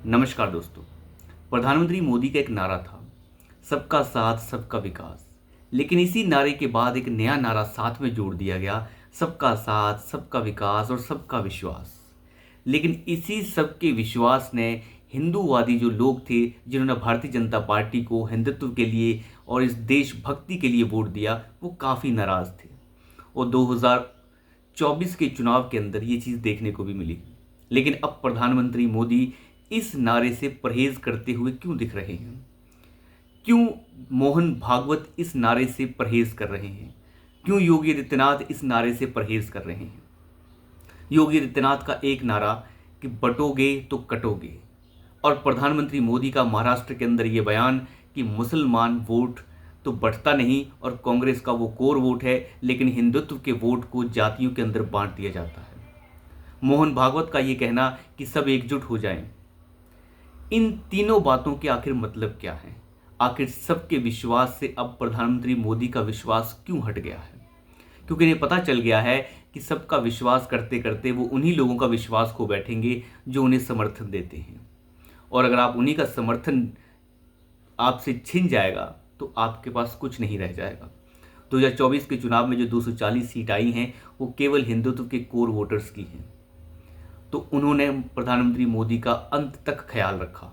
नमस्कार दोस्तों। प्रधानमंत्री मोदी का एक नारा था, सबका साथ सबका विकास। लेकिन इसी नारे के बाद एक नया नारा साथ में जोड़ दिया गया, सबका साथ सबका विकास और सबका विश्वास। लेकिन इसी सबके विश्वास ने हिंदूवादी जो लोग थे, जिन्होंने भारतीय जनता पार्टी को हिंदुत्व के लिए और इस देशभक्ति के लिए वोट दिया, वो काफ़ी नाराज़ थे। और 2024 के चुनाव के अंदर ये चीज़ देखने को भी मिली। लेकिन अब प्रधानमंत्री मोदी इस नारे से परहेज करते हुए क्यों दिख रहे हैं? क्यों मोहन भागवत इस नारे से परहेज कर रहे हैं? क्यों योगी आदित्यनाथ इस नारे से परहेज कर रहे हैं? योगी आदित्यनाथ का एक नारा कि बटोगे तो कटोगे, और प्रधानमंत्री मोदी का महाराष्ट्र के अंदर ये बयान कि मुसलमान वोट तो बढ़ता नहीं और कांग्रेस का वो कोर वोट है, लेकिन हिंदुत्व के वोट को जातियों के अंदर बांट दिया जाता है। मोहन भागवत का ये कहना कि सब एकजुट हो जाएं। इन तीनों बातों के आखिर मतलब क्या है? आखिर सबके विश्वास से अब प्रधानमंत्री मोदी का विश्वास क्यों हट गया है? क्योंकि इन्हें पता चल गया है कि सबका विश्वास करते करते वो उन्हीं लोगों का विश्वास खो बैठेंगे जो उन्हें समर्थन देते हैं। और अगर आप उन्हीं का समर्थन आपसे छिन जाएगा तो आपके पास कुछ नहीं रह जाएगा। 2024 के चुनाव में जो 240 सीट आई हैं, वो केवल हिंदुत्व के कोर वोटर्स की हैं। तो उन्होंने प्रधानमंत्री मोदी का अंत तक ख्याल रखा।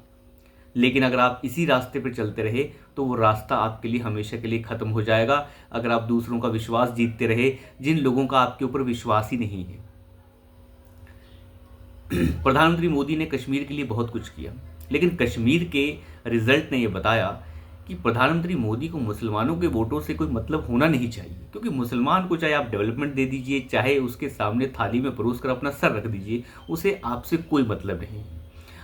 लेकिन अगर आप इसी रास्ते पर चलते रहे तो वो रास्ता आपके लिए हमेशा के लिए ख़त्म हो जाएगा। अगर आप दूसरों का विश्वास जीतते रहे, जिन लोगों का आपके ऊपर विश्वास ही नहीं है। प्रधानमंत्री मोदी ने कश्मीर के लिए बहुत कुछ किया, लेकिन कश्मीर के रिजल्ट ने यह बताया कि प्रधानमंत्री मोदी को मुसलमानों के वोटों से कोई मतलब होना नहीं चाहिए। क्योंकि मुसलमान को चाहे आप डेवलपमेंट दे दीजिए, चाहे उसके सामने थाली में परोस कर अपना सर रख दीजिए, उसे आपसे कोई मतलब नहीं।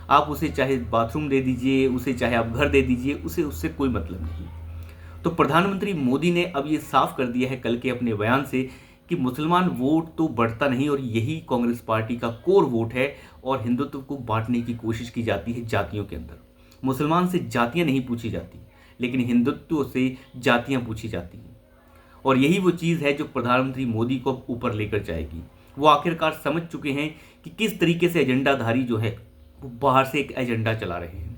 आप उसे चाहे बाथरूम दे दीजिए, उसे चाहे आप घर दे दीजिए, उसे उससे कोई मतलब नहीं। तो प्रधानमंत्री मोदी ने अब ये साफ कर दिया है कल के अपने बयान से कि मुसलमान वोट तो बढ़ता नहीं और यही कांग्रेस पार्टी का कोर वोट है, और हिंदुत्व को बांटने की कोशिश की जाती है जातियों के अंदर। मुसलमान से जातियां नहीं पूछी जाती, लेकिन हिंदुत्व से जातियां पूछी जाती हैं। और यही वो चीज़ है जो प्रधानमंत्री मोदी को ऊपर लेकर जाएगी। वो आखिरकार समझ चुके हैं कि किस तरीके से एजेंडाधारी जो है वो बाहर से एक एजेंडा चला रहे हैं।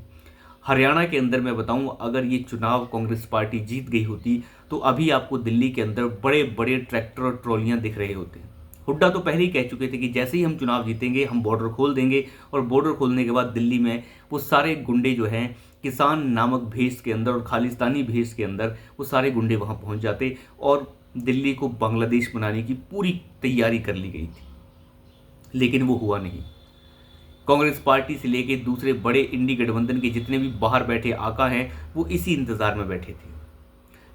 हरियाणा के अंदर मैं बताऊं, अगर ये चुनाव कांग्रेस पार्टी जीत गई होती तो अभी आपको दिल्ली के अंदर बड़े बड़े ट्रैक्टर और ट्रॉलियां दिख रहे होते। हुड्डा तो पहले ही कह चुके थे कि जैसे ही हम चुनाव जीतेंगे हम बॉर्डर खोल देंगे, और बॉर्डर खोलने के बाद दिल्ली में वो सारे गुंडे जो हैं, किसान नामक भेष के अंदर और खालिस्तानी भेष के अंदर, वो सारे गुंडे वहाँ पहुँच जाते और दिल्ली को बांग्लादेश बनाने की पूरी तैयारी कर ली गई थी। लेकिन वो हुआ नहीं। कांग्रेस पार्टी से लेके दूसरे बड़े इंडी गठबंधन के जितने भी बाहर बैठे आका हैं, वो इसी इंतज़ार में बैठे थे।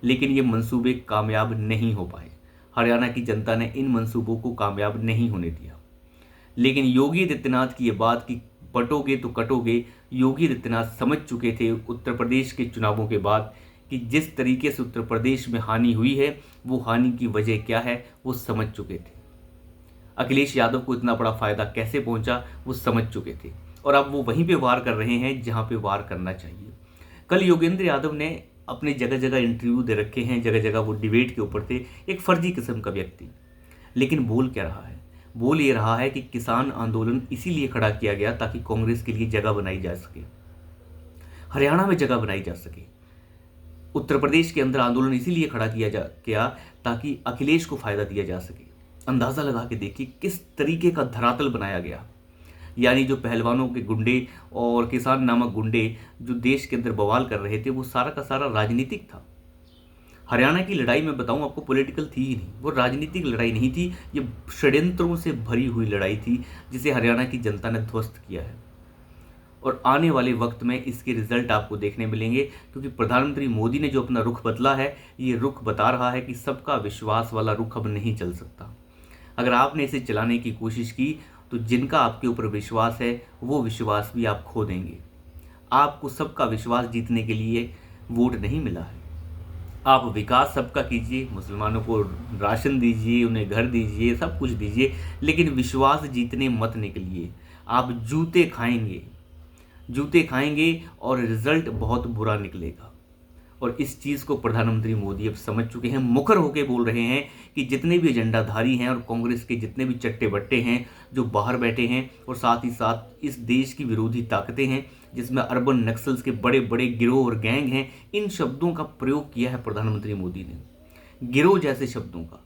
लेकिन ये मंसूबे कामयाब नहीं हो पाए। हरियाणा की जनता ने इन मंसूबों को कामयाब नहीं होने दिया। लेकिन योगी आदित्यनाथ की ये बात कि बटोगे तो कटोगे, योगी आदित्यनाथ समझ चुके थे उत्तर प्रदेश के चुनावों के बाद कि जिस तरीके से उत्तर प्रदेश में हानि हुई है, वो हानि की वजह क्या है वो समझ चुके थे। अखिलेश यादव को इतना बड़ा फायदा कैसे पहुंचा वो समझ चुके थे, और अब वो वहीं पे वार कर रहे हैं जहां पे वार करना चाहिए। कल योगेंद्र यादव ने अपने जगह जगह इंटरव्यू दे रखे हैं, जगह जगह वो डिबेट के ऊपर थे, एक फर्जी किस्म का व्यक्ति। लेकिन बोल क्या रहा है? बोल ये रहा है कि किसान आंदोलन इसीलिए खड़ा किया गया ताकि कांग्रेस के लिए जगह बनाई जा सके, हरियाणा में जगह बनाई जा सके। उत्तर प्रदेश के अंदर आंदोलन इसीलिए खड़ा किया ताकि अखिलेश को फायदा दिया जा सके। अंदाज़ा लगा के देखिए किस तरीके का धरातल बनाया गया। यानी जो पहलवानों के गुंडे और किसान नामक गुंडे जो देश के अंदर बवाल कर रहे थे, वो सारा का सारा राजनीतिक था। हरियाणा की लड़ाई मैं बताऊं आपको पॉलिटिकल थी ही नहीं, वो राजनीतिक लड़ाई नहीं थी, ये षड्यंत्रों से भरी हुई लड़ाई थी जिसे हरियाणा की जनता ने ध्वस्त किया है। और आने वाले वक्त में इसके रिजल्ट आपको देखने मिलेंगे, क्योंकि प्रधानमंत्री मोदी ने जो अपना रुख बदला है, ये रुख बता रहा है कि सबका विश्वास वाला रुख अब नहीं चल सकता। अगर आपने इसे चलाने की कोशिश की तो जिनका आपके ऊपर विश्वास है वो विश्वास भी आप खो देंगे। आपको सबका विश्वास जीतने के लिए वोट नहीं मिला है। आप विकास सबका कीजिए, मुसलमानों को राशन दीजिए, उन्हें घर दीजिए, सब कुछ दीजिए, लेकिन विश्वास जीतने मत निकलिए। आप जूते खाएंगे और रिजल्ट बहुत बुरा निकलेगा। और इस चीज़ को प्रधानमंत्री मोदी अब समझ चुके हैं, मुखर होकर बोल रहे हैं कि जितने भी एजेंडाधारी हैं और कांग्रेस के जितने भी चट्टे बट्टे हैं जो बाहर बैठे हैं, और साथ ही साथ इस देश की विरोधी ताकतें हैं जिसमें अर्बन नक्सल्स के बड़े बड़े गिरोह और गैंग हैं, इन शब्दों का प्रयोग किया है प्रधानमंत्री मोदी ने, गिरोह जैसे शब्दों का।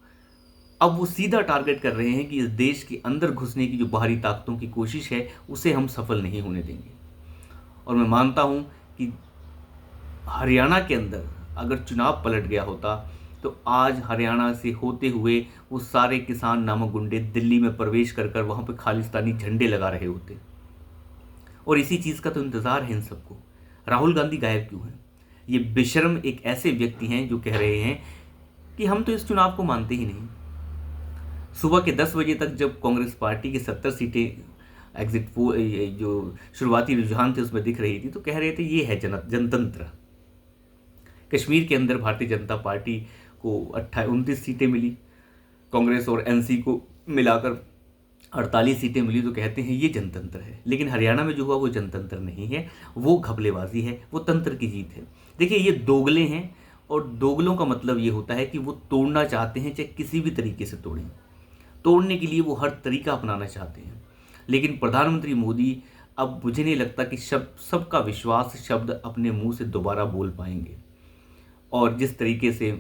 अब वो सीधा टारगेट कर रहे हैं कि इस देश के अंदर घुसने की जो बाहरी ताकतों की कोशिश है उसे हम सफल नहीं होने देंगे। और मैं मानता हूं कि हरियाणा के अंदर अगर चुनाव पलट गया होता तो आज हरियाणा से होते हुए वो सारे किसान नामक गुंडे दिल्ली में प्रवेश कर कर वहाँ पे खालिस्तानी झंडे लगा रहे होते। और इसी चीज़ का तो इंतज़ार है इन सबको। राहुल गांधी गायब क्यों हैं? ये बेशर्म एक ऐसे व्यक्ति हैं जो कह रहे हैं कि हम तो इस चुनाव को मानते ही नहीं। सुबह के 10 बजे तक जब कांग्रेस पार्टी की 70 सीटें एग्जिट पोल जो शुरुआती रुझान थे उसमें दिख रही थी, तो कह रहे थे ये है जनतंत्र। कश्मीर के अंदर भारतीय जनता पार्टी को 29 सीटें मिली, कांग्रेस और एनसी को मिलाकर 48 सीटें मिली, तो कहते हैं ये जनतंत्र है। लेकिन हरियाणा में जो हुआ वो जनतंत्र नहीं है, वो घपलेबाजी है, वो तंत्र की जीत है। देखिए ये दोगले हैं, और दोगलों का मतलब ये होता है कि वो तोड़ना चाहते हैं, चाहे किसी भी तरीके से तोड़ें। तोड़ने के लिए वो हर तरीका अपनाना चाहते हैं। लेकिन प्रधानमंत्री मोदी अब मुझे नहीं लगता कि सबका विश्वास शब्द अपने मुंह से दोबारा बोल पाएंगे। और जिस तरीके से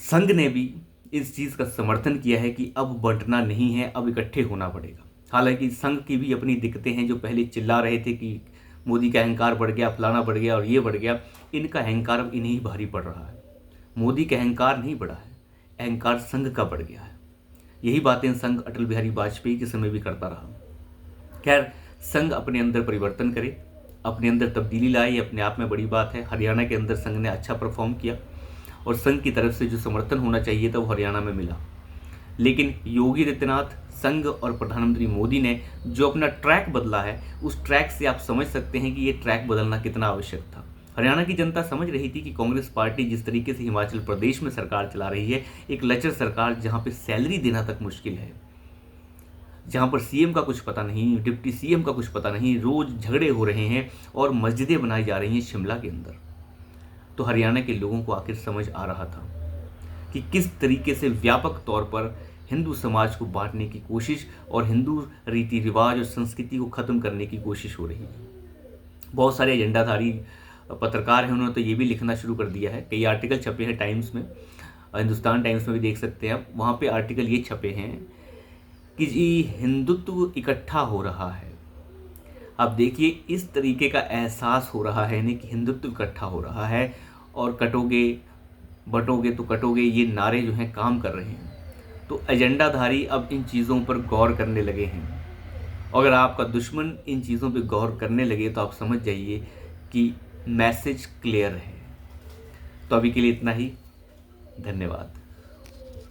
संघ ने भी इस चीज़ का समर्थन किया है कि अब बंटना नहीं है, अब इकट्ठे होना पड़ेगा। हालांकि संघ की भी अपनी दिक्कतें हैं, जो पहले चिल्ला रहे थे कि मोदी का अहंकार बढ़ गया, फलाना बढ़ गया और ये बढ़ गया, इनका अहंकार अब इन्हें ही भारी पड़ रहा है। मोदी का अहंकार नहीं बढ़ा है, अहंकार संघ का बढ़ गया है। यही बातें संघ अटल बिहारी वाजपेयी के समय भी करता रहा। खैर, संघ अपने अंदर परिवर्तन करे, अपने अंदर तब्दीली लाए, ये अपने आप में बड़ी बात है। हरियाणा के अंदर संघ ने अच्छा परफॉर्म किया और संघ की तरफ से जो समर्थन होना चाहिए था वो हरियाणा में मिला। लेकिन योगी आदित्यनाथ, संघ और प्रधानमंत्री मोदी ने जो अपना ट्रैक बदला है, उस ट्रैक से आप समझ सकते हैं कि ये ट्रैक बदलना कितना आवश्यक था। हरियाणा की जनता समझ रही थी कि कांग्रेस पार्टी जिस तरीके से हिमाचल प्रदेश में सरकार चला रही है, एक लचर सरकार जहाँ पे सैलरी देना तक मुश्किल है, जहाँ पर सीएम का कुछ पता नहीं, डिप्टी सीएम का कुछ पता नहीं, रोज झगड़े हो रहे हैं और मस्जिदें बनाई जा रही हैं शिमला के अंदर। तो हरियाणा के लोगों को आखिर समझ आ रहा था कि किस तरीके से व्यापक तौर पर हिंदू समाज को बांटने की कोशिश और हिंदू रीति रिवाज और संस्कृति को ख़त्म करने की कोशिश हो रही है। बहुत सारे एजेंडाधारी पत्रकार हैं, उन्होंने तो ये भी लिखना शुरू कर दिया है। कई आर्टिकल छपे हैं टाइम्स में, हिंदुस्तान टाइम्स में भी देख सकते हैं आप। वहाँ पे आर्टिकल ये छपे हैं कि जी हिंदुत्व इकट्ठा हो रहा है। अब देखिए इस तरीके का एहसास हो रहा है नहीं कि हिंदुत्व इकट्ठा हो रहा है, और कटोगे बटोगे तो कटोगे, ये नारे जो हैं काम कर रहे हैं। तो एजेंडाधारी अब इन चीज़ों पर गौर करने लगे हैं। अगर आपका दुश्मन इन चीज़ों पर गौर करने लगे तो आप समझ जाइए कि मैसेज क्लियर है। तो अभी के लिए इतना ही। धन्यवाद।